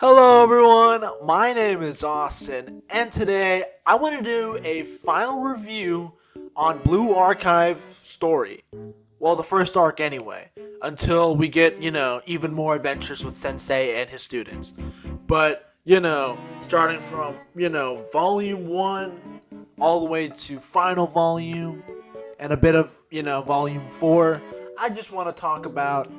Hello everyone, my name is Austin, and today I want to do a final review on Blue Archive story. Well, the first arc anyway, until we get, even more adventures with Sensei and his students. But, starting from, volume 1 all the way to final volume and a bit of, volume 4, I just want to talk about,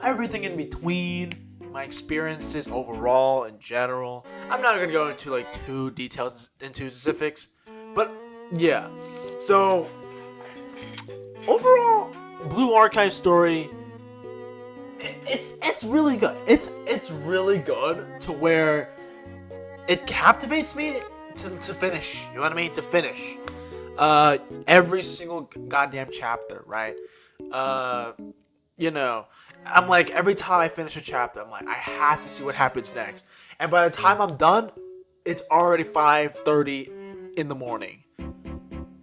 everything in between, my experiences overall in general. I'm not gonna go into like too detailed into specifics, but yeah. So overall, Blue Archive story, it's really good. It's really good to where it captivates me to finish. You know what I mean? To finish. Every single goddamn chapter, right? Uh, you know, I'm like, every time I finish a chapter, I'm like, I have to see what happens next. And by the time I'm done, it's already 5:30 in the morning.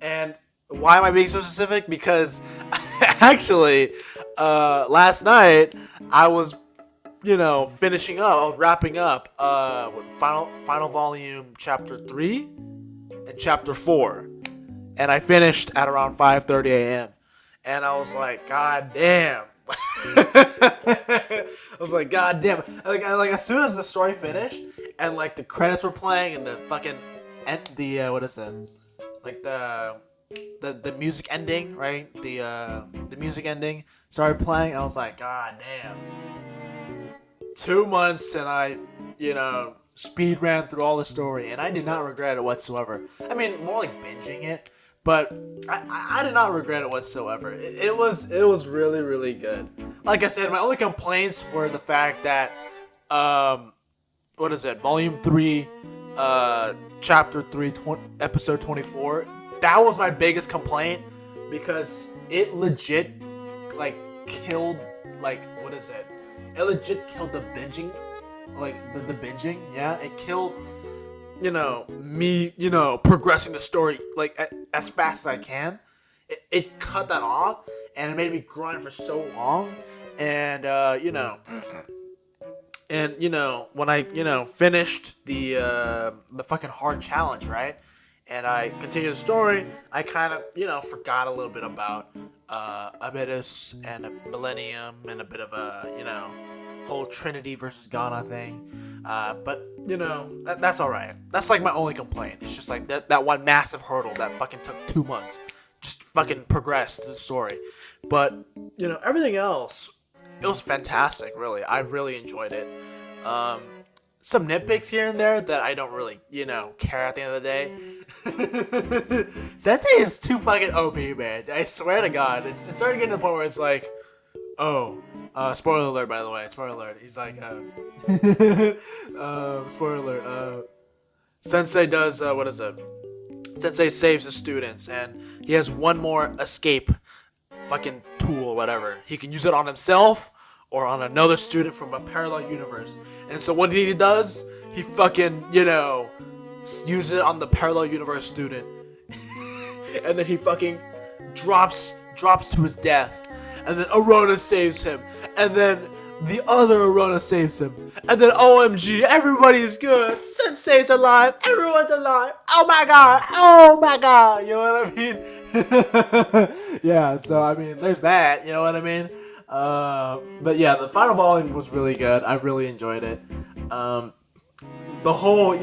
And why am I being so specific? Because actually, last night I was, finishing up, I was wrapping up, with final volume chapter 3 and chapter 4, and I finished at around 5:30 a.m. And I was like, God damn. I was like, God damn. Like as soon as the story finished and like the credits were playing and the fucking what is it? Like the music ending, right? The music ending started playing. I was like, God damn. 2 months and I, speed ran through all the story, and I did not regret it whatsoever. I mean, more like binging it, but I did not regret it whatsoever. It was really really good. Like I said, my only complaints were the fact that what is it? Volume 3, chapter 3, episode 24. That was my biggest complaint because it legit like killed like what is it? It legit killed the binging, like the binging. Yeah, it killed me, progressing the story like as fast as I can. It cut that off, and it made me grind for so long. And when I finished the fucking hard challenge, right? And I continued the story, I kind of forgot a little bit about Abydos and a Millennium and a bit of a whole Trinity versus Ghana thing. But that's all right. That's like my only complaint. It's just like that one massive hurdle that fucking took 2 months, just fucking progressed the story. But everything else, it was fantastic. Really, I really enjoyed it. Some nitpicks here and there that I don't really, care at the end of the day. Sensei is too fucking OP, man. I swear to God, it's starting to get to the point where it's like, oh, spoiler alert, by the way. Spoiler alert. He's like, spoiler alert. Sensei does, what is it? Sensei saves the students, and he has one more escape fucking tool or whatever. He can use it on himself or on another student from a parallel universe. And so what he does, he fucking, uses it on the parallel universe student. And then he fucking drops to his death. And then Arona saves him. And then the other Arona saves him. And then OMG, everybody's good. Sensei's alive. Everyone's alive. Oh my god. Oh my god. You know what I mean? Yeah, so I mean, there's that. You know what I mean? But yeah, the final volume was really good. I really enjoyed it. The whole,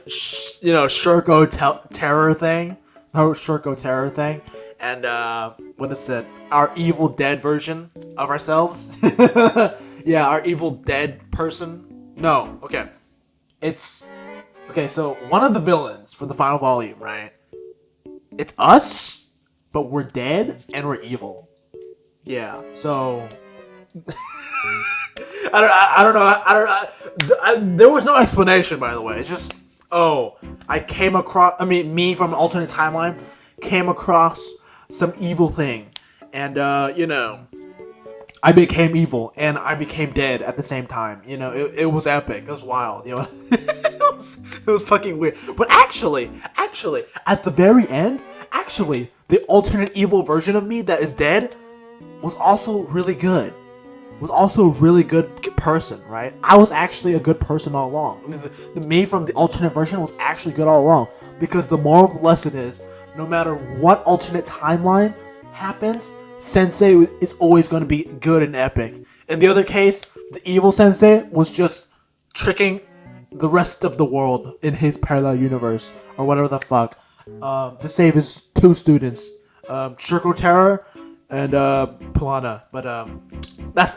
Shurko terror thing. The whole Shurko terror thing. And, what is it? Our Evil Dead version of ourselves. Yeah, our Evil Dead person. No, okay. Okay, so one of the villains for the final volume, right? It's us, but we're dead and we're evil. Yeah, so I don't know. There was no explanation, by the way. It's just, me from an alternate timeline came across some evil thing, and I became evil and I became dead at the same time. It was epic. It was wild. It was fucking weird. But actually, at the very end, the alternate evil version of me that is dead was also really good. person, right? I was actually a good person all along. The me from the alternate version was actually good all along, because the moral of the lesson is, no matter what alternate timeline happens, Sensei is always going to be good and epic. In the other case, the evil Sensei was just tricking the rest of the world in his parallel universe, or whatever the fuck, to save his two students, Shirko Terror and Pilana. But that's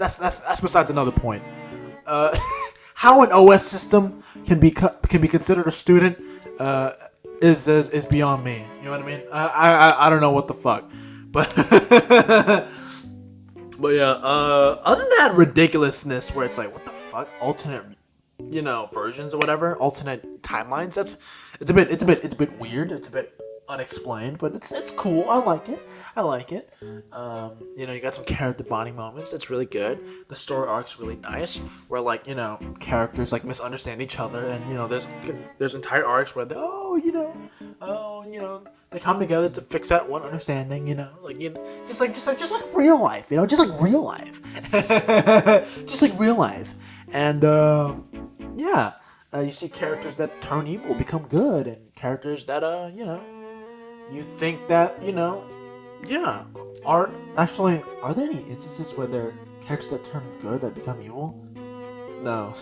besides another point. How an OS system can be considered a student is beyond me. You know what I mean? I don't know what the fuck, but but yeah. Other than that ridiculousness, where it's like, what the fuck, alternate, versions or whatever, alternate timelines. It's a bit weird. It's a bit unexplained, but it's cool. I like it. You got some character bonding moments. That's really good. The story arc's really nice, where characters misunderstand each other, and there's entire arcs where they come together to fix that one understanding. Just like real life. Just like real life. Just like real life. And yeah, you see characters that turn evil become good, and characters that you think that yeah, are there any instances where there are characters that turn good that become evil? No.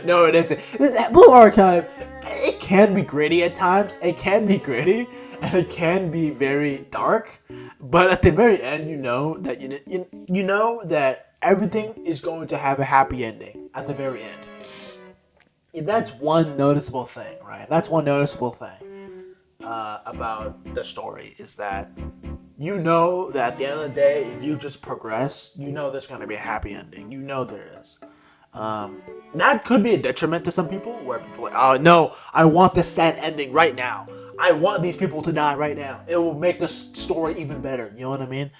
No, it isn't. Blue Archive, it can be gritty at times. It can be gritty, and it can be very dark. But at the very end, you know that everything is going to have a happy ending at the very end. And that's one noticeable thing, right? That's one noticeable thing about the story, is that that at the end of the day, if you just progress, there's going to be a happy ending. There is. That could be a detriment to some people, where people are like, oh no, I want this sad ending right now. I want these people to die right now. It will make the story even better. You know what I mean?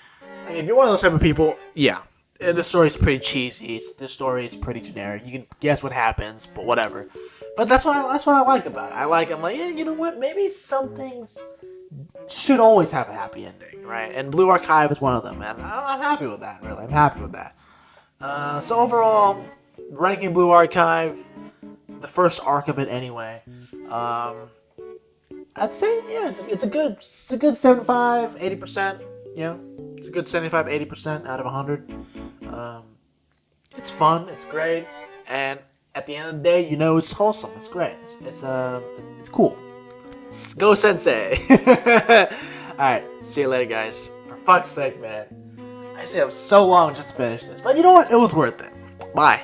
If you're one of those type of people, yeah, the story's pretty cheesy. The story is pretty generic. You can guess what happens, but whatever. But that's what I like about it. I'm like, yeah, you know what? Maybe some things should always have a happy ending, right? And Blue Archive is one of them, and I'm happy with that. Really, I'm happy with that. So overall, ranking Blue Archive, the first arc of it anyway, I'd say, yeah, it's a good 75, 80%. It's a good 75, 80% out of 100. It's fun, it's great, and at the end of the day, it's wholesome. It's great. It's cool. Go Sensei. All right, see you later, guys. For fuck's sake, man. I say it was so long just to finish this, but you know what? It was worth it. Bye.